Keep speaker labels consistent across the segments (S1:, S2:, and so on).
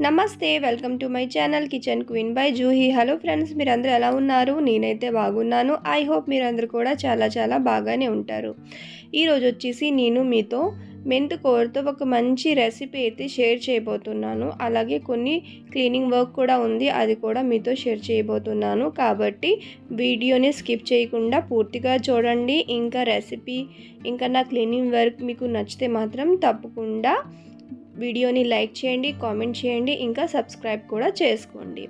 S1: నమస్తే welcome to my channel kitchen queen by Juhi. Hello friends, మీరందరూ ఎలా ఉన్నారు? నేనైతే బాగున్నాను. ఐ హోప్ మీరందరూ కూడా చాలా బాగానే ఉంటారు. ఈరోజు వచ్చేసి నేను మీతో మెంతికూరతో ఒక మంచి రెసిపీ అయితే షేర్ చేయబోతున్నాను. అలాగే కొన్ని క్లీనింగ్ వర్క్ కూడా ఉంది, అది కూడా మీతో షేర్ చేయబోతున్నాను. కాబట్టి వీడియోని స్కిప్ చేయకుండా పూర్తిగా చూడండి. ఇంకా రెసిపీ ఇంకా నా క్లీనింగ్ వర్క్ మీకు నచ్చితే మాత్రం తప్పకుండా వీడియోని లైక్ చేయండి, కామెంట్ చేయండి, ఇంకా సబ్స్క్రైబ్ కూడా చేసుకోండి.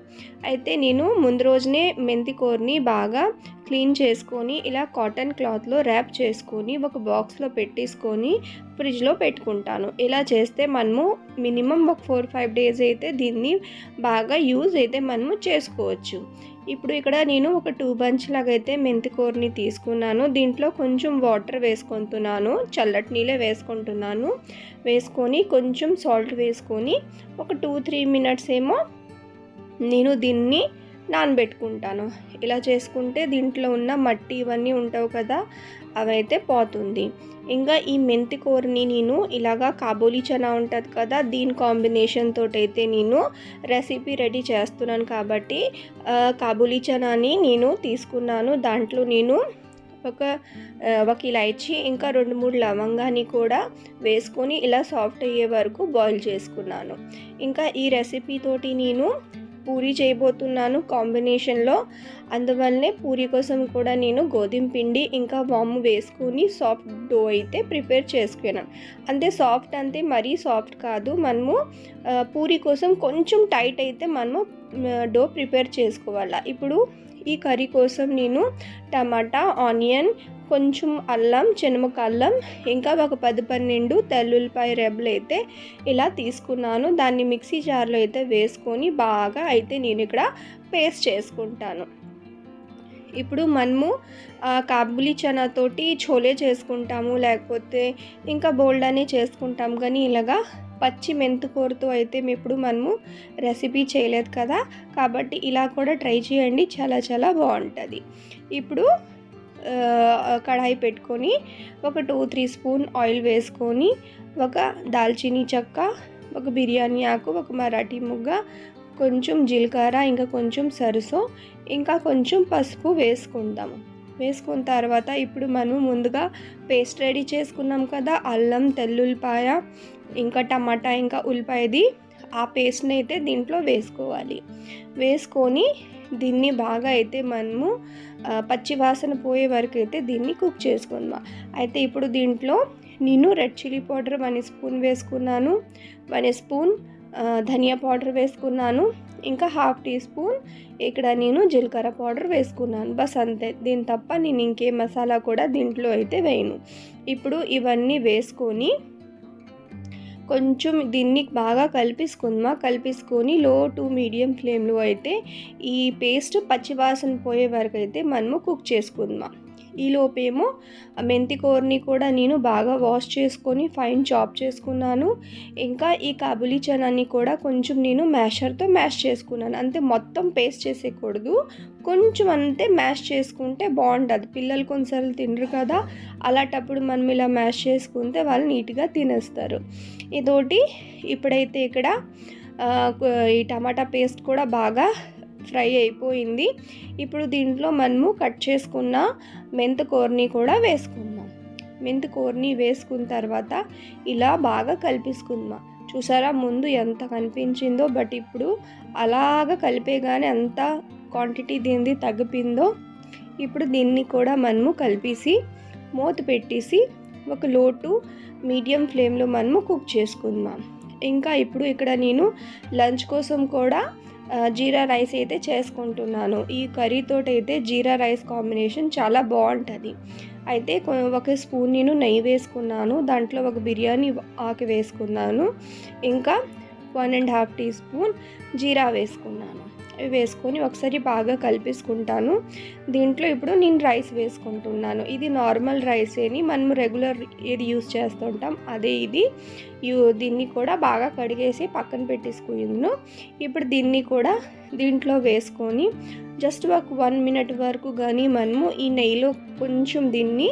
S1: అయితే నేను ముందు రోజునే మెంతికూరని బాగా క్లీన్ చేసుకొని ఇలా కాటన్ క్లాత్లో ర్యాప్ చేసుకొని ఒక బాక్స్లో పెట్టేసుకొని ఫ్రిడ్జ్లో పెట్టుకుంటాను. ఇలా చేస్తే మనము మినిమం ఒక 4-5 డేస్ అయితే దీన్ని బాగా యూజ్ అయితే మనము చేసుకోవచ్చు. ఇప్పుడు ఇక్కడ నేను ఒక 2 బంచ్ లాగా అయితే మెంతికూరని తీసుకున్నాను. దీంట్లో కొంచెం వాటర్ వేసుకుంటున్నాను, చల్లటి నీళ్ళే వేసుకుంటున్నాను. వేసుకొని కొంచెం సాల్ట్ వేసుకొని ఒక 2-3 మినిట్స్ ఏమో నేను దీన్ని నానబెట్టుకుంటాను. ఇలా చేసుకుంటే దీంట్లో ఉన్న మట్టి ఇవన్నీ ఉంటావు కదా, అవైతే పోతుంది. ఇంకా ఈ మెంతికూరని నేను ఇలాగా కాబూలీ చనా ఉంటుంది కదా, దీని కాంబినేషన్ తోటి అయితే నేను రెసిపీ రెడీ చేస్తున్నాను. కాబట్టి కాబూలీ చనాని నేను తీసుకున్నాను. దాంట్లో నేను ఒక ఇలాచి ఇంకా 2-3 లవంగాన్ని కూడా వేసుకొని ఇలా సాఫ్ట్ అయ్యే వరకు బాయిల్ చేసుకున్నాను. ఇంకా ఈ రెసిపీ తోటి నేను పూరీ చేయబోతున్నాను కాంబినేషన్లో. అందువల్లనే పూరీ కోసం కూడా నేను గోధుమ పిండి ఇంకా వాము వేసుకొని సాఫ్ట్ డో అయితే ప్రిపేర్ చేసుకున్నాను. అంతే సాఫ్ట్, అంతే మరీ సాఫ్ట్ కాదు. మనము పూరీ కోసం కొంచెం టైట్ అయితే మనము డో ప్రిపేర్ చేసుకోవాలి. ఇప్పుడు ఈ కర్రీ కోసం నేను టమాటా, ఆనియన్, కొంచెం అల్లం, చెనమక అల్లం, ఇంకా ఒక 10-12 తెల్లుల్లిపాయ రెబ్బలు అయితే ఇలా తీసుకున్నాను. దాన్ని మిక్సీ జార్లో అయితే వేసుకొని బాగా అయితే నేను ఇక్కడ పేస్ట్ చేసుకుంటాను. ఇప్పుడు మనము కాబూలీ చనాతోటి చోలే చేసుకుంటాము, లేకపోతే ఇంకా బోల్డానే చేసుకుంటాం. కానీ ఇలాగా పచ్చి మెంతికూరతో అయితే ఇప్పుడు మనము రెసిపీ చేయలేదు కదా, కాబట్టి ఇలా కూడా ట్రై చేయండి, చాలా బాగుంటుంది. ఇప్పుడు కడాయి పెట్టుకొని ఒక 2-3 స్పూన్ ఆయిల్ వేసుకొని ఒక దాల్చినీ చెక్క, ఒక బిర్యానీ ఆకు, ఒక మరాఠీ ముగ్గ, కొంచెం జీలకర్ర, ఇంకా కొంచెం సరసో, ఇంకా కొంచెం పసుపు వేసుకుందాము. వేసుకున్న తర్వాత ఇప్పుడు మనం ముందుగా పేస్ట్ రెడీ చేసుకున్నాం కదా, అల్లం, తెల్లుల్లిపాయ, ఇంకా టమాటా, ఇంకా ఉల్లిపాయది, ఆ పేస్ట్ని అయితే దీంట్లో వేసుకోవాలి. వేసుకొని దీన్ని బాగా అయితే మనము పచ్చి వాసన పోయే వరకు అయితే దీన్ని కుక్ చేసుకుందాం. అయితే ఇప్పుడు దీంట్లో నేను రెడ్ చిల్లీ పౌడర్ 1 స్పూన్ వేసుకున్నాను, 1 స్పూన్ ధనియా పౌడర్ వేసుకున్నాను, ఇంకా 1/2 టీ స్పూన్ ఇక్కడ నేను జీలకర్ర పౌడర్ వేసుకున్నాను. బస్ అంతే, దీని తప్ప నేను ఇంకే మసాలా కూడా దీంట్లో అయితే వేయను. ఇప్పుడు ఇవన్నీ వేసుకొని కొంచెం దీన్ని బాగా కలిపేసుకొని లో టు మీడియం ఫ్లేమ్లో అయితే ఈ పేస్ట్ పచ్చివాసన పోయే వరకు అయితే మనము కుక్ చేసుకుందాం. ఈలోపేమో మెంతికూరని కూడా నేను బాగా వాష్ చేసుకొని ఫైన్ చాప్ చేసుకున్నాను. ఇంకా ఈ కాబూలీ చనాన్ని కూడా కొంచెం నేను మ్యాషర్తో మ్యాష్ చేసుకున్నాను. అంతే, మొత్తం పేస్ట్ చేసేయకూడదు, కొంచెం అంతే మ్యాష్ చేసుకుంటే బాగుంటుంది. పిల్లలు కొన్నిసార్లు తినరు కదా, అలాంటప్పుడు మనం ఇలా మ్యాష్ చేసుకుంటే వాళ్ళు నీట్గా తినేస్తారు. ఇదోటి ఇప్పుడైతే ఇక్కడ ఈ టమాటా పేస్ట్ కూడా బాగా ఫ్రై అయిపోయింది. ఇప్పుడు దీంట్లో మనము కట్ చేసుకున్న మెంతికూరని కూడా వేసుకుందాం. మెంతికూరని వేసుకున్న తర్వాత ఇలా బాగా కలిపేసుకుందాం. చూసారా ముందు ఎంత కనిపించిందో, బట్ ఇప్పుడు అలాగ కలిపేగానే అంత క్వాంటిటీ దీనిది తగ్గిపోయిందో. ఇప్పుడు దీన్ని కూడా మనము కలిపేసి మూత పెట్టేసి ఒక లో టు మీడియం ఫ్లేమ్లో మనము కుక్ చేసుకుందాం. ఇంకా ఇప్పుడు ఇక్కడ నేను లంచ్ కోసం కూడా జీరా రైస్ అయితే చేసుకుంటున్నాను. ఈ కర్రీతోటి అయితే జీరా రైస్ కాంబినేషన్ చాలా బాగుంటుంది. అయితే ఒక స్పూన్ నేను నెయ్యి వేసుకున్నాను, దాంట్లో ఒక బిర్యానీ ఆకు వేసుకున్నాను, ఇంకా 1.5 టీ స్పూన్ జీరా వేసుకున్నాను. వేసుకొని ఒకసారి బాగా కలిపేసుకుంటాను. దీంట్లో ఇప్పుడు నేను రైస్ వేసుకుంటున్నాను. ఇది నార్మల్ రైసేని మనం రెగ్యులర్ ఏది యూస్ చేస్తుంటాం అదే ఇది. దీన్ని కూడా బాగా కడిగేసి పక్కన పెట్టేసుకున్నాను. ఇప్పుడు దీన్ని కూడా దీంట్లో వేసుకొని జస్ట్ ఒక 1 మినిట్ వరకు కానీ మనము ఈ నెయ్యిలో కొంచెం దీన్ని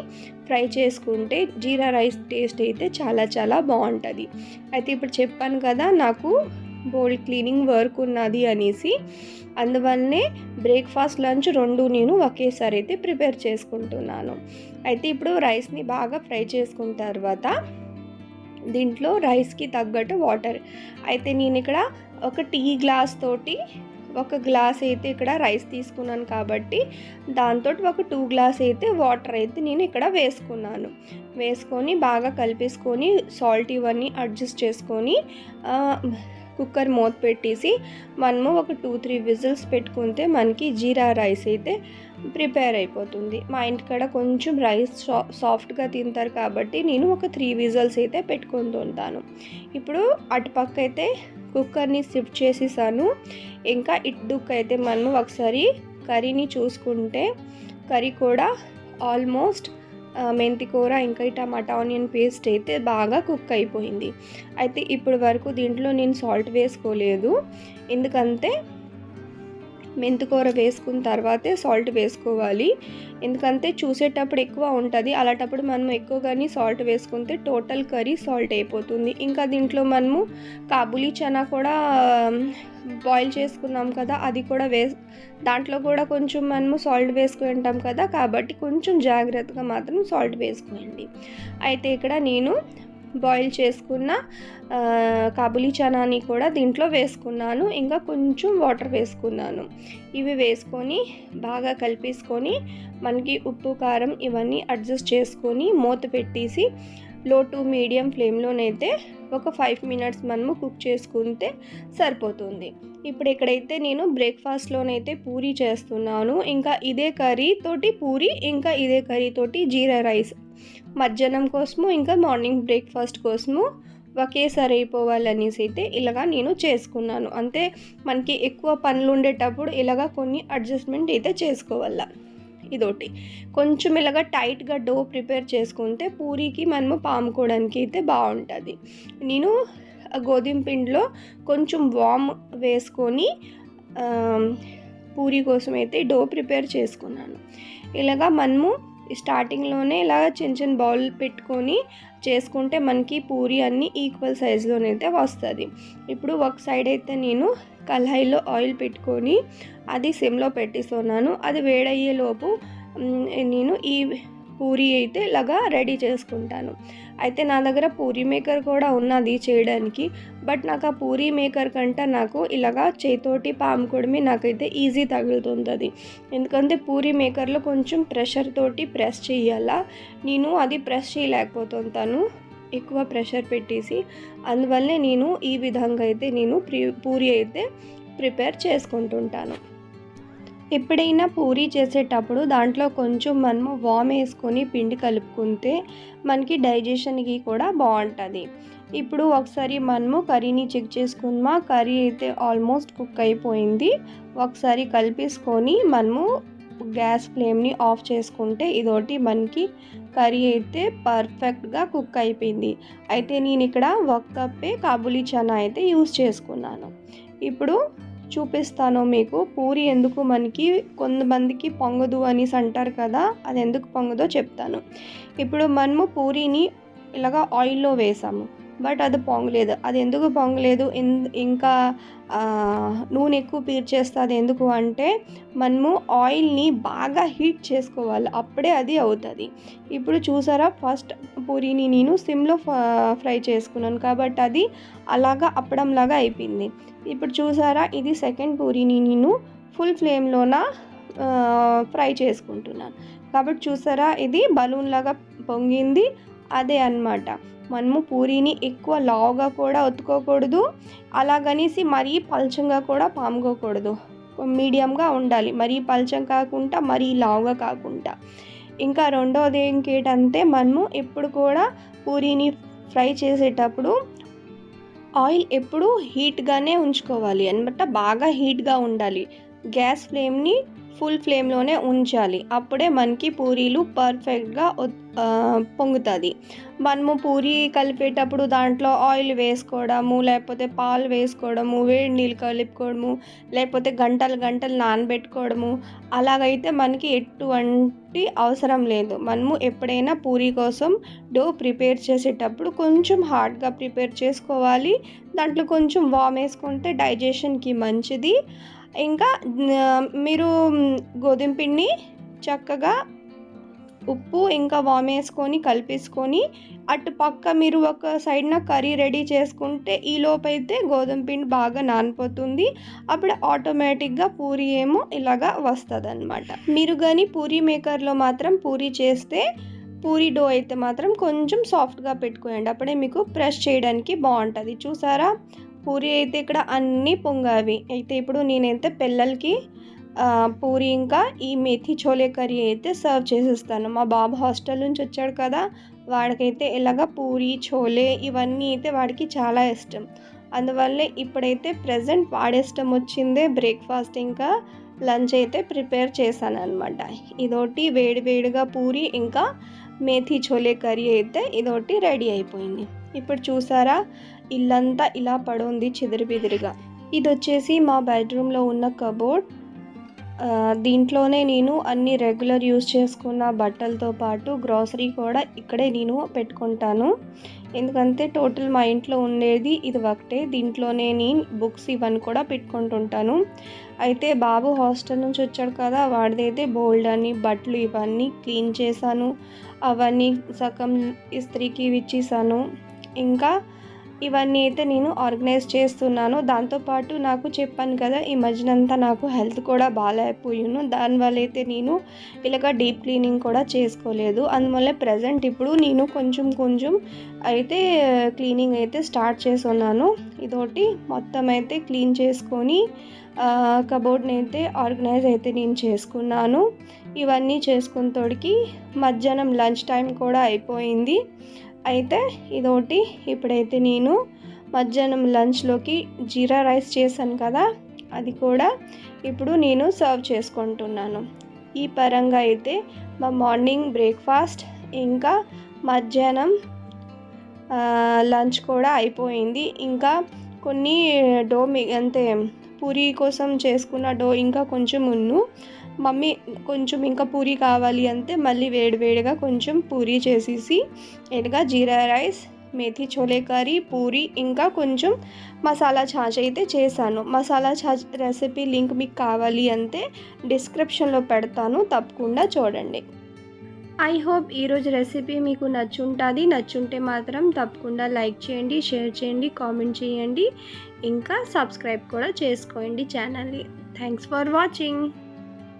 S1: ఫ్రై చేసుకుంటే జీరా రైస్ టేస్ట్ అయితే చాలా బాగుంటుంది. అయితే ఇప్పుడు చెప్పాను కదా, నాకు బోల్ క్లీనింగ్ వర్క్ ఉన్నది అనేసి, అందువల్లనే బ్రేక్ఫాస్ట్ లంచ్ 2 నేను ఒకేసారి అయితే ప్రిపేర్ చేసుకుంటున్నాను. అయితే ఇప్పుడు రైస్ని బాగా ఫ్రై చేసుకున్న తర్వాత దీంట్లో రైస్కి తగ్గట్టు వాటర్, అయితే నేను ఇక్కడ ఒక టీ గ్లాస్ తోటి 1 గ్లాస్ అయితే ఇక్కడ రైస్ తీసుకున్నాను కాబట్టి దాంతో ఒక 2 గ్లాస్ అయితే వాటర్ అయితే నేను ఇక్కడ వేసుకొని బాగా కలిపేసుకొని సాల్ట్ ఇవన్నీ అడ్జస్ట్ చేసుకొని కుక్కర్ మూత పెట్టేసి మనము ఒక 2-3 విజిల్స్ పెట్టుకుంటే మనకి జీరా రైస్ అయితే ప్రిపేర్ అయిపోతుంది. మా ఇంటికాడ కొంచెం రైస్ సాఫ్ట్గా తింటారు కాబట్టి నేను ఒక 3 విజిల్స్ అయితే పెట్టుకుంటుంటాను. ఇప్పుడు అటుపక్క అయితే కుక్కర్ని షిఫ్ట్ చేసేసాను. ఇంకా ఇటుదుక్క అయితే మనం ఒకసారి కర్రీని చూసుకుంటే కర్రీ కూడా ఆల్మోస్ట్ మెంతి కూర ఇంకా ఈ టమాటా ఆనియన్ పేస్ట్ అయితే బాగా కుక్ అయిపోయింది. అయితే ఇప్పుడు వరకు దీంట్లో నేను సాల్ట్ వేసుకోలేదు, ఎందుకంటే మెంతికూర వేసుకున్న తర్వాతే సాల్ట్ వేసుకోవాలి. ఎందుకంటే చూసేటప్పుడు ఎక్కువ ఉంటుంది, అలాంటప్పుడు మనం ఎక్కువగానే సాల్ట్ వేసుకుంటే టోటల్ కర్రీ సాల్ట్ అయిపోతుంది. ఇంకా దీంట్లో మనము కాబూలీ చనా కూడా బాయిల్ చేసుకున్నాం కదా, అది కూడా దాంట్లో కూడా కొంచెం మనము సాల్ట్ వేసుకుంటాం కదా, కాబట్టి కొంచెం జాగ్రత్తగా మాత్రం సాల్ట్ వేసుకోండి. అయితే ఇక్కడ నేను బాయిల్ చేసుకున్న కాబూలీ చనాని కూడా దీంట్లో వేసుకున్నాను, ఇంకా కొంచెం వాటర్ వేసుకున్నాను. ఇవి వేసుకొని బాగా కలిపేసుకొని మనకి ఉప్పు కారం ఇవన్నీ అడ్జస్ట్ చేసుకొని మూత పెట్టేసి లో టు మీడియం ఫ్లేమ్లోనైతే ఒక 5 మినిట్స్ మనము కుక్ చేసుకుంటే సరిపోతుంది. ఇప్పుడు ఇక్కడైతే నేను బ్రేక్ఫాస్ట్లోనైతే పూరీ చేస్తున్నాను. ఇంకా ఇదే కర్రీతోటి పూరీ, ఇంకా ఇదే కర్రీతోటి జీరా రైస్ మధ్యాహ్నం కోసము ఇంకా మార్నింగ్ బ్రేక్ఫాస్ట్ కోసము ఒకేసారి అయిపోవాలనేసి అయితే ఇలాగా నేను చేసుకున్నాను. అంటే మనకి ఎక్కువ పనులు ఉండేటప్పుడు ఇలాగా కొన్ని అడ్జస్ట్మెంట్ అయితే చేసుకోవాలా. ఇదోటి కొంచెం ఇలాగా టైట్గా డో ప్రిపేర్ చేసుకుంటే పూరీకి మనము పాముకోవడానికి అయితే బాగుంటుంది. నేను గోధుమ పిండిలో కొంచెం వామ్ వేసుకొని పూరీ కోసం అయితే డో ప్రిపేర్ చేసుకున్నాను. ఇలాగా మనము స్టార్టింగ్లోనే ఇలా చిన్న బౌల్ పెట్టుకొని చేసుకుంటే మనకి పూరీ అన్నీ ఈక్వల్ సైజులోనైతే వస్తుంది. ఇప్పుడు ఒక సైడ్ అయితే నేను కళాయిలో ఆయిల్ పెట్టుకొని అది సిమ్లో పెట్టేస్తున్నాను. అది వేడయ్యేలోపు నేను ఈ పూరీ అయితే ఇలాగా రెడీ చేసుకుంటాను. అయితే నా దగ్గర పూరీ మేకర్ కూడా ఉన్నది చేయడానికి, బట్ నాకు ఆ పూరీ మేకర్ కంటే నాకు ఇలాగా చేతోటి పాముకోవడమే నాకైతే ఈజీ తగులుతుంది. ఎందుకంటే పూరీ మేకర్లో కొంచెం ప్రెషర్ తోటి ప్రెస్ చేయాలా, నేను అది ప్రెస్ చేయలేకపోతుంటాను ఎక్కువ ప్రెషర్ పెట్టేసి. అందువల్లే నేను ఈ విధంగా అయితే నేను పూరీ అయితే ప్రిపేర్ చేసుకుంటుంటాను. ఎప్పుడైనా పూరీ చేసేటప్పుడు దాంట్లో కొంచెం మనము వామ్ వేసుకొని పిండి కలుపుకుంటే మనకి డైజెషన్కి కూడా బాగుంటుంది. ఇప్పుడు ఒకసారి మనము కర్రీని చెక్ చేసుకుందామా. కర్రీ అయితే ఆల్మోస్ట్ కుక్ అయిపోయింది. ఒకసారి కలిపేసుకొని మనము గ్యాస్ ఫ్లేమ్ని ఆఫ్ చేసుకుంటే ఇదోటి మనకి కర్రీ అయితే పర్ఫెక్ట్గా కుక్ అయిపోయింది. అయితే నేను ఇక్కడ 1 కప్పే కాబూలీ చనా అయితే యూస్ చేసుకున్నాను. ఇప్పుడు చూపిస్తాను మీకు పూరీ ఎందుకు మనకి కొంతమందికి పొంగదు అనేసి అంటారు కదా, అది ఎందుకు పొంగదో చెప్తాను. ఇప్పుడు మనము పూరీని ఇలాగా ఆయిల్లో వేసాము, బట్ అది పొంగలేదు. అది ఎందుకు పొంగలేదు, ఇంకా నూనె ఎక్కువ పీల్చేస్తుంది ఎందుకు అంటే మనము ఆయిల్ని బాగా హీట్ చేసుకోవాలి, అప్పుడే అది అవుతుంది. ఇప్పుడు చూసారా, ఫస్ట్ పూరీని నేను సిమ్లో ఫ్రై చేసుకున్నాను కాబట్టి అది అలాగా అప్పడంలాగా అయిపోయింది. ఇప్పుడు చూసారా, ఇది సెకండ్ పూరీని నేను ఫుల్ ఫ్లేమ్లోన ఫ్రై చేసుకుంటున్నాను కాబట్టి చూసారా, ఇది బలూన్ లాగా పొంగింది. అదే అన్నమాట, మనము పూరీని ఎక్కువ లావుగా కూడా ఒత్తుకోకూడదు, అలాగనేసి మరీ పల్చంగా కూడా పాముకోకూడదు, మీడియంగా ఉండాలి. మరీ పల్చం కాకుండా మరీ లావుగా కాకుండా. ఇంకా రెండోది ఇంకేంటంటే మనము ఎప్పుడు కూడా పూరీని ఫ్రై చేసేటప్పుడు ఆయిల్ ఎప్పుడు హీట్గానే ఉంచుకోవాలి అన్నమాట, బాగా హీట్గా ఉండాలి. గ్యాస్ ఫ్లేమ్ని ఫుల్ ఫ్లేమ్లోనే ఉంచాలి, అప్పుడే మనకి పూరీలు పర్ఫెక్ట్గా పొంగుతుంది. మనము పూరీ కలిపేటప్పుడు దాంట్లో ఆయిల్ వేసుకోవడము, లేకపోతే పాలు వేసుకోవడము, వేడి నీళ్ళు కలుపుకోవడము, లేకపోతే గంటలు నానబెట్టుకోవడము, అలాగైతే మనకి ఎటువంటి అవసరం లేదు. మనము ఎప్పుడైనా పూరీ కోసం డో ప్రిపేర్ చేసేటప్పుడు కొంచెం హార్డ్గా ప్రిపేర్ చేసుకోవాలి. దాంట్లో కొంచెం వామ్ వేసుకుంటే డైజెషన్కి మంచిది. ఇంకా మీరు గోధుమ పిండి చక్కగా ఉప్పు ఇంకా వామ్ వేసుకొని కలిపేసుకొని అటు పక్క మీరు ఒక సైడ్న కర్రీ రెడీ చేసుకుంటే ఈలోపైతే గోధుమ పిండి బాగా నానిపోతుంది. అప్పుడు ఆటోమేటిక్గా పూరీ ఏమో ఇలాగా వస్తుంది అనమాట. మీరు కానీ పూరీ మేకర్లో మాత్రం పూరీ చేస్తే పూరీ డో అయితే మాత్రం కొంచెం సాఫ్ట్గా పెట్టుకోండి, అప్పుడే మీకు ప్రెస్ చేయడానికి బాగుంటుంది. చూసారా, పూరీ అయితే ఇక్కడ అన్నీ పొంగావి. అయితే ఇప్పుడు నేనైతే పిల్లలకి పూరీ ఇంకా ఈ మేథీ చోలే కర్రీ అయితే సర్వ్ చేసేస్తాను. మా బాబు హాస్టల్ నుంచి వచ్చాడు కదా, వాడికైతే ఇలాగ పూరీ చోలే ఇవన్నీ అయితే వాడికి చాలా ఇష్టం. అందువల్లే ఇప్పుడైతే ప్రజెంట్ వాడి ఇష్టం వచ్చిందే బ్రేక్ఫాస్ట్ ఇంకా లంచ్ అయితే ప్రిపేర్ చేశాను అనమాట. ఇదోటి వేడివేడిగా పూరీ ఇంకా మేథీ చోలే కర్రీ అయితే ఇదోటి రెడీ అయిపోయింది. ఇప్పుడు చూసారా, ఇల్లంతా ఇలా పడుంది చెదిరిబిదిరిగా. ఇది వచ్చేసి మా బెడ్రూమ్లో ఉన్న కబోర్డ్. దీంట్లోనే నేను అన్ని రెగ్యులర్ యూజ్ చేసుకున్న బట్టలతో పాటు గ్రాసరీ కూడా ఇక్కడే నేను పెట్టుకుంటాను. ఎందుకంటే టోటల్ మా ఇంట్లో ఉండేది ఇది ఒకటే. దీంట్లోనే నేను బుక్స్ ఇవన్నీ కూడా పెట్టుకుంటుంటాను. అయితే బాబు హాస్టల్ నుంచి వచ్చాడు కదా, వాడిదైతే బోల్డ్ అని బట్టలు ఇవన్నీ క్లీన్ చేశాను. అవన్నీ సగం ఇస్త్రీకి ఇచ్చేసాను. ఇంకా ఇవన్నీ అయితే నేను ఆర్గనైజ్ చేస్తున్నాను. దాంతోపాటు నాకు చెప్పాను కదా, ఈ మధ్యనంతా నాకు హెల్త్ కూడా బాగాలేకపోయాను. దానివల్ల అయితే నేను ఇలాగ డీప్ క్లీనింగ్ కూడా చేసుకోలేదు. అందువల్ల ప్రజెంట్ ఇప్పుడు నేను కొంచెం అయితే క్లీనింగ్ అయితే స్టార్ట్ చేస్తున్నాను. ఇదోటి మొత్తం అయితే క్లీన్ చేసుకొని కబోర్డ్ని అయితే ఆర్గనైజ్ అయితే నేను చేసుకున్నాను. ఇవన్నీ చేసుకున్న తోడికి మధ్యాహ్నం లంచ్ టైం కూడా అయిపోయింది. అయితే ఇదోటి ఇప్పుడైతే నేను మధ్యాహ్నం లంచ్లోకి జీరా రైస్ చేశాను కదా, అది కూడా ఇప్పుడు నేను సర్వ్ చేసుకుంటున్నాను. ఈ పరంగా అయితే మా మార్నింగ్ బ్రేక్ఫాస్ట్ ఇంకా మధ్యాహ్నం లంచ్ కూడా అయిపోయింది. ఇంకా కొన్ని డో అంతే పూరీ కోసం చేసుకున్న డో ఇంకా కొంచెం మమ్మీ కొంచెం ఇంకా పూరీ కావాలి అంటే మళ్ళీ వేడివేడిగా కొంచెం పూరీ చేసేసి ఎటుగా జీరా రైస్, మేథీ చోలే కర్రీ, పూరీ ఇంకా కొంచెం మసాలా ఛాచ్ అయితే చేశాను. మసాలా ఛాచ్ రెసిపీ లింక్ మీకు కావాలి అంటే డిస్క్రిప్షన్లో పెడతాను, తప్పకుండా చూడండి. ఐ హోప్ ఈరోజు రెసిపీ మీకు నచ్చుంటే మాత్రం తప్పకుండా లైక్ చేయండి, షేర్ చేయండి, కామెంట్ చేయండి, ఇంకా సబ్స్క్రైబ్ కూడా చేసుకోండి ఛానల్ని. Thanks for watching.